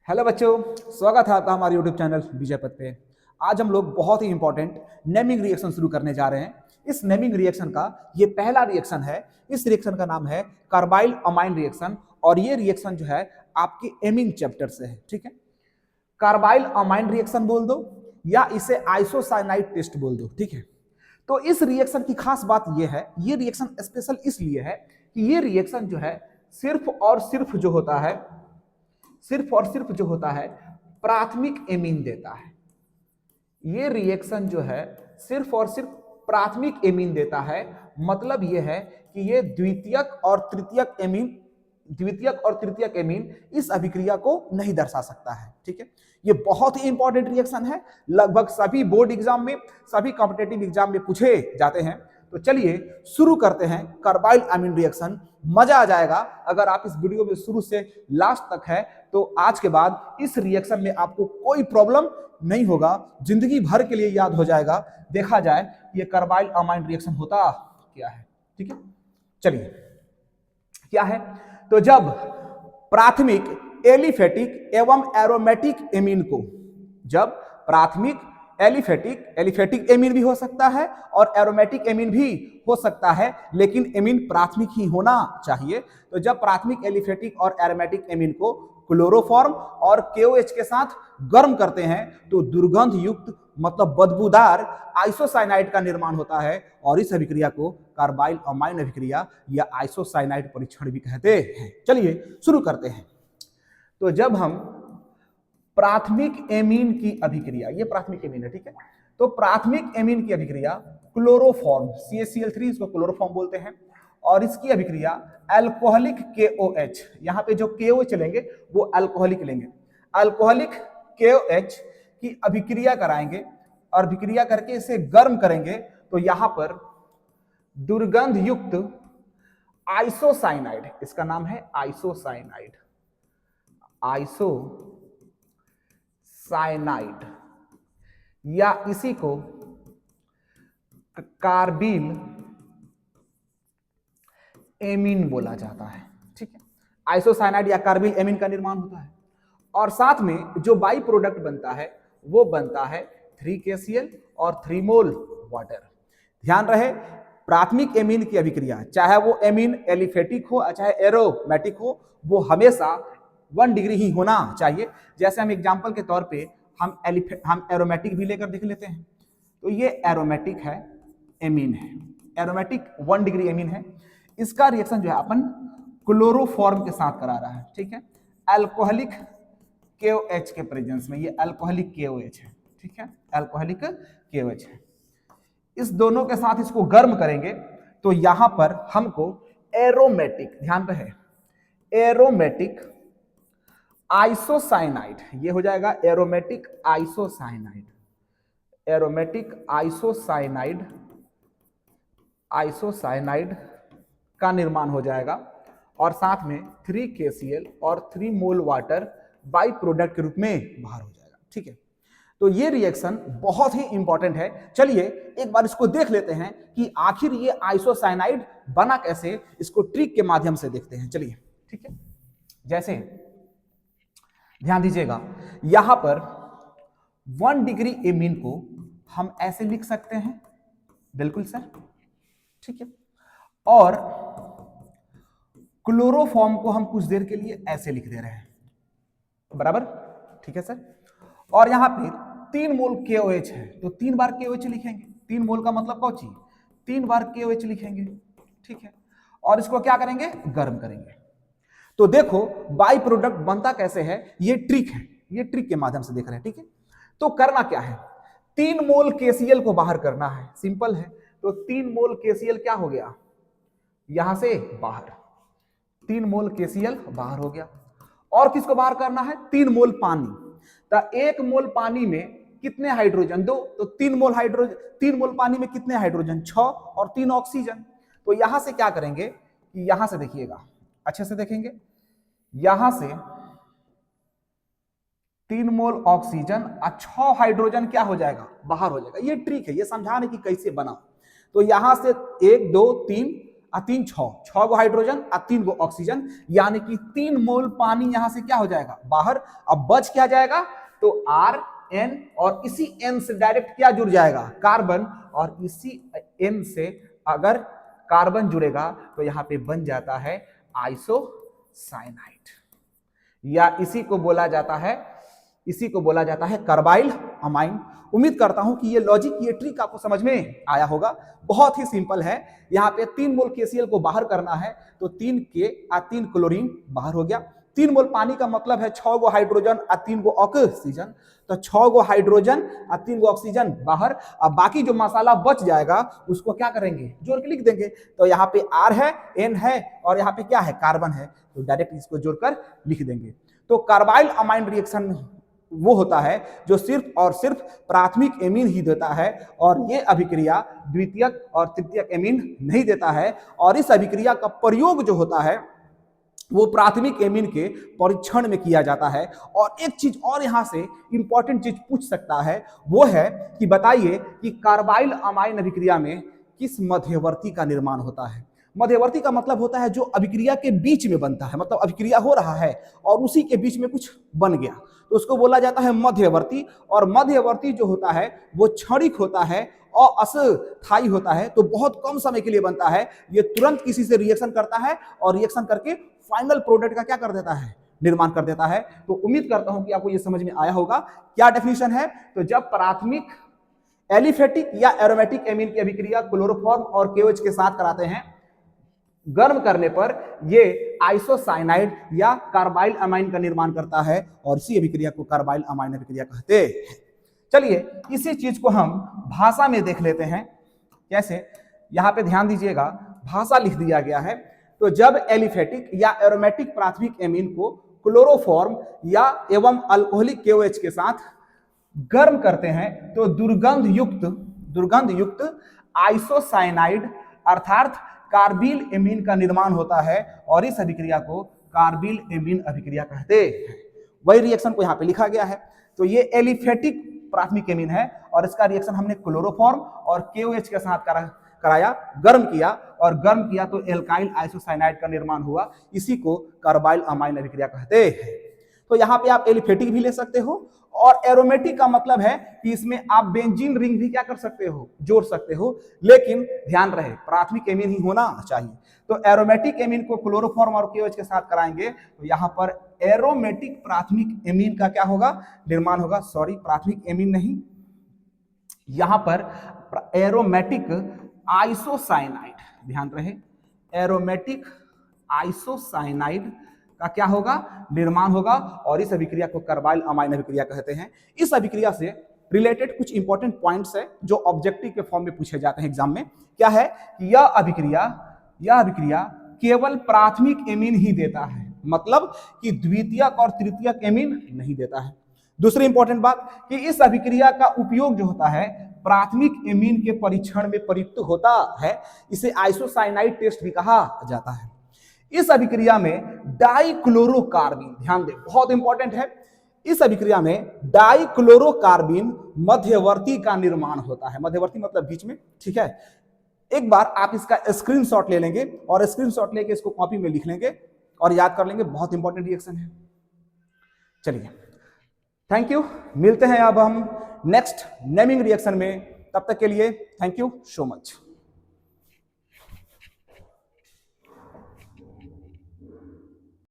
Hello बच्चों, स्वागत है आपका हमारे यूट्यूब चैनल विजय पथ पे। आज हम लोग बहुत ही इंपॉर्टेंट नेमिंग रिएक्शन शुरू करने जा रहे हैं। इस नेमिंग रिएक्शन का ये पहला रिएक्शन है। इस रिएक्शन का नाम है कार्बाइल अमाइन रिएक्शन और ये रिएक्शन जो है आपके एमिंग चैप्टर से है। ठीक है, कार्बाइल अमाइन रिएक्शन बोल दो या इसे आइसोसाइनाइड टेस्ट बोल दो। ठीक है, तो इस रिएक्शन की खास बात यह है, ये रिएक्शन स्पेशल इसलिए है कि ये रिएक्शन जो है सिर्फ और सिर्फ जो होता है प्राथमिक एमीन देता है। ये रिएक्शन जो है सिर्फ और सिर्फ प्राथमिक एमीन देता है। मतलब यह है कि ये द्वितीयक और तृतीयक एमीन इस अभिक्रिया को नहीं दर्शा सकता है। ठीक है, ये बहुत ही इंपॉर्टेंट रिएक्शन है। लगभग सभी बोर्ड एग्जाम में, सभी कॉम्पिटेटिव एग्जाम में पूछे जाते हैं। तो चलिए शुरू करते हैं कार्बाइल अमीन रिएक्शन। मजा आ जाएगा अगर आप इस वीडियो में शुरू से लास्ट तक है। तो आज के बाद इस रिएक्शन में आपको कोई प्रॉब्लम नहीं होगा, जिंदगी भर के लिए याद हो जाएगा। देखा जाए ये कार्बाइल अमाइन रिएक्शन होता क्या है। ठीक है, चलिए क्या है। तो जब प्राथमिक एलिफेटिक एवं एरोमेटिक एमीन को, जब प्राथमिक एलिफेटिक एमीन भी हो सकता है और एरोमेटिक एमीन भी हो सकता है, लेकिन एमीन प्राथमिक ही होना चाहिए। तो जब प्राथमिक एलिफेटिक और एरोमेटिक एमीन को क्लोरोफॉर्म और KOH के साथ गर्म करते हैं तो दुर्गंध युक्त मतलब बदबूदार आइसोसाइनाइड का निर्माण होता है और इस अभिक्रिया को कार्बाइल अमाइन अभिक्रिया या आइसोसाइनाइड परीक्षण भी कहते हैं। चलिए शुरू करते हैं। तो जब हम प्राथमिक एमीन की अभिक्रिया, ये प्राथमिक एमीन है। ठीक है, तो प्राथमिक एमीन की अभिक्रिया क्लोरोफॉर्म CaCl3, इसको क्लोरोफॉर्म बोलते हैं, और इसकी अभिक्रिया अल्कोहलिक KOH, यहां पे जो KOH लेंगे वो अल्कोहलिक लेंगे, अल्कोहलिक KOH की अभिक्रिया कराएंगे और अभिक्रिया करके इसे गर्म करेंगे। तो यहां पर दुर्गंध युक्त आइसोसाइनाइड, इसका नाम है आइसोसाइनाइड या इसी को कार्बिल एमीन बोला जाता है। ठीक है, आइसोसाइनाइड या कार्बिल एमीन का निर्माण होता है और साथ में जो बाई प्रोडक्ट बनता है वो बनता है 3KCl और 3 मोल वाटर। ध्यान रहे, प्राथमिक एमीन की अभिक्रिया, चाहे वो एमीन एलिफेटिक हो चाहे एरोमेटिक हो, वो हमेशा 1 डिग्री ही होना चाहिए। जैसे हम एग्जांपल के तौर पे हम एरोमेटिक भी लेकर देख लेते हैं। तो ये एरोमेटिक है, एमीन है, एरोमेटिक 1 डिग्री एमीन है। इसका रिएक्शन जो है अपन क्लोरोफॉर्म के साथ करा रहा है। ठीक है, अल्कोहलिक KOH के प्रेजेंस में, ये अल्कोहलिक KOH है। ठीक है, अल्कोहलिक KOH है। इस दोनों के साथ इसको गर्म करेंगे तो यहां पर हमको एरोमेटिक, ध्यान रहे, एरोमेटिक आइसोसाइनाइड, ये हो जाएगा एरोमेटिक आइसोसाइनाइड, एरोमेटिक आइसोसाइनाइड का निर्माण हो जाएगा और साथ में 3KCl और 3 मोल वाटर बाई प्रोडक्ट के रूप में बाहर हो जाएगा। ठीक है, तो ये रिएक्शन बहुत ही इंपॉर्टेंट है। चलिए एक बार इसको देख लेते हैं कि आखिर ये आइसोसाइनाइड बना कैसे, इसको ट्रिक के माध्यम से देखते हैं। चलिए, ठीक है, जैसे ध्यान दीजिएगा, यहां पर 1 डिग्री एमीन को हम ऐसे लिख सकते हैं, बिल्कुल सर। ठीक है, और क्लोरोफॉर्म को हम कुछ देर के लिए ऐसे लिख दे रहे हैं, बराबर। ठीक है सर, और यहां पे 3 मोल KOH है तो 3 बार KOH लिखेंगे। 3 मोल का मतलब कौन चीज, 3 बार KOH लिखेंगे। ठीक है, और इसको क्या करेंगे, गर्म करेंगे। तो देखो बाई प्रोडक्ट बनता कैसे है, ये ट्रिक है, ये ट्रिक के माध्यम से देख रहे हैं। ठीक है, तो करना क्या है, 3 मोल KCl को बाहर करना है, सिंपल है। तो 3 मोल KCl क्या हो गया, यहां से बाहर 3 मोल KCl बाहर हो गया। और किसको बाहर करना है, 3 मोल पानी। तो 1 मोल पानी में कितने हाइड्रोजन, 2, तो 3 मोल हाइड्रोजन, 3 मोल पानी में कितने हाइड्रोजन, 6 और 3 ऑक्सीजन। तो यहां से क्या करेंगे कि यहां से देखिएगा, अच्छे से देखेंगे, यहां से 3 मोल ऑक्सीजन और 6 हाइड्रोजन क्या हो जाएगा, बाहर हो जाएगा। ये ट्रिक है, ये समझाने की कैसे बना। तो यहां से 1 2 3 तीन, छह गो हाइड्रोजन और 3 गो ऑक्सीजन, यानी कि 3 मोल पानी यहां से क्या हो जाएगा बाहर। अब बच क्या जाएगा, तो आर एन, और इसी एन से डायरेक्ट क्या जुड़ जाएगा कार्बन, और इसी एन से अगर कार्बन जुड़ेगा तो यहां पे बन जाता है आइसोसाइनाइड, या इसी को बोला जाता है कार्बाइल अमाइन। उम्मीद करता हूं कि ये लॉजिक, ये ट्रिक आपको समझ में आया होगा। बहुत ही सिंपल है। यहाँ पे 3 मोल KCl को बाहर करना है, तो 3 K और 3 क्लोरीन बाहर हो गया। 3 मोल पानी का मतलब है 6 गो हाइड्रोजन और 3 गो ऑक्सीजन, तो 6 गो हाइड्रोजन और 3 गो ऑक्सीजन बाहर। अब बाकी जो मसाला बच जाएगा उसको क्या करेंगे, जोड़ के लिख देंगे। तो यहाँ पे R है, N है, और यहाँ पे क्या है कार्बन है, तो डायरेक्ट इसको जोड़कर लिख देंगे। तो कार्बाइल अमाइन रिएक्शन वो होता है जो सिर्फ और सिर्फ प्राथमिक एमीन ही देता है, और ये अभिक्रिया द्वितीयक और तृतीयक एमीन नहीं देता है। और इस अभिक्रिया का प्रयोग जो होता है वो प्राथमिक एमीन के परीक्षण में किया जाता है। और एक चीज और यहां से इंपॉर्टेंट चीज पूछ सकता है, वो है कि बताइए कि कार्बाइल अमाइन अभिक्रिया में किस मध्यवर्ती का निर्माण होता है। मध्यवर्ती का मतलब होता है जो अभिक्रिया के बीच में बनता है, मतलब अभिक्रिया हो रहा है और उसी के बीच में कुछ बन गया, तो उसको बोला जाता है मध्यवर्ती। और मध्यवर्ती जो होता है वो क्षणिक होता है और अस्थायी होता है, तो बहुत कम समय के लिए बनता है। ये तुरंत किसी से रिएक्शन करता है और रिएक्शन करके फाइनल प्रोडक्ट का क्या कर देता है, निर्माण कर देता है। तो उम्मीद करता हूं कि आपको ये समझ में आया होगा। क्या डेफिनेशन है, तो जब प्राथमिक एलिफेटिक या एरोमेटिक एमीन की अभिक्रिया क्लोरोफॉर्म और KOH के साथ कराते हैं, गर्म करने पर ये आइसोसाइनाइड या कार्बाइल अमाइन का निर्माण करता है, और इसी अभिक्रिया को कार्बाइल अमाइन अभिक्रिया कहते हैं। चलिए इसी चीज को हम भाषा में देख लेते हैं कैसे। यहां पे ध्यान दीजिएगा, भाषा लिख दिया गया है। तो जब एलिफेटिक या एरोमेटिक प्राथमिक एमीन को क्लोरोफॉर्म या एवं अल्कोहलिक KOH के साथ गर्म करते हैं, तो दुर्गंध युक्त आइसोसाइनाइड अर्थात कार्बिल एमीन का निर्माण होता है, और इस अभिक्रिया को कार्बिल एमीन अभिक्रिया कहते हैं। वही रिएक्शन को यहाँ पे लिखा गया है। तो ये एलिफेटिक प्राथमिक एमीन है, और इसका रिएक्शन हमने क्लोरोफॉर्म और KOH के साथ कराया, गर्म किया तो एल्काइल आइसोसाइनाइड का निर्माण हुआ। इसी को कार्बाइल अमाइन अभिक्रिया कहते हैं। तो यहाँ पे आप एलिफेटिक भी ले सकते हो, और एरोमेटिक का मतलब है कि इसमें आप बेंजीन रिंग भी क्या कर सकते हो, जोड़ सकते हो, लेकिन ध्यान रहे प्राथमिक एमीन ही होना चाहिए। तो एरोमेटिक एमीन को क्लोरोफॉर्म और KOH के साथ कराएंगे, तो यहाँ पर एरोमेटिक प्राथमिक एमीन का क्या होगा, निर्माण होगा। सॉरी, प्राथमिक एमीन नहीं, यहाँ पर एरोमेटिक आइसोसाइनाइड, ध्यान रहे एरोमेटिक आइसोसाइनाइड का क्या होगा, निर्माण होगा, और इस अभिक्रिया को कार्बाइल अमाइन अभिक्रिया कहते हैं। इस अभिक्रिया से रिलेटेड कुछ इंपॉर्टेंट पॉइंट्स है जो ऑब्जेक्टिव के फॉर्म में पूछे जाते हैं एग्जाम में। क्या है कि यह अभिक्रिया केवल प्राथमिक एमीन ही देता है, मतलब कि द्वितीयक और तृतीयक एमीन नहीं देता है। दूसरी इंपॉर्टेंट बात कि इस अभिक्रिया का उपयोग जो होता है प्राथमिक एमीन के परीक्षण में प्रयुक्त होता है। इसे आइसोसाइनाइड टेस्ट भी कहा जाता है। इस अभिक्रिया में डाइक्लोरोकार्बिन, ध्यान दें बहुत इंपॉर्टेंट है, इस अभिक्रिया में डाइक्लोरोकार्बिन मध्यवर्ती का निर्माण होता है। मध्यवर्ती मतलब बीच में, ठीक है। एक बार आप इसका स्क्रीनशॉट ले लेंगे, और स्क्रीनशॉट लेके इसको कॉपी में लिख लेंगे और याद कर लेंगे, बहुत इंपॉर्टेंट रिएक्शन है। चलिए, थैंक यू। मिलते हैं अब हम नेक्स्ट नेमिंग रिएक्शन में, तब तक के लिए थैंक यू सो मच।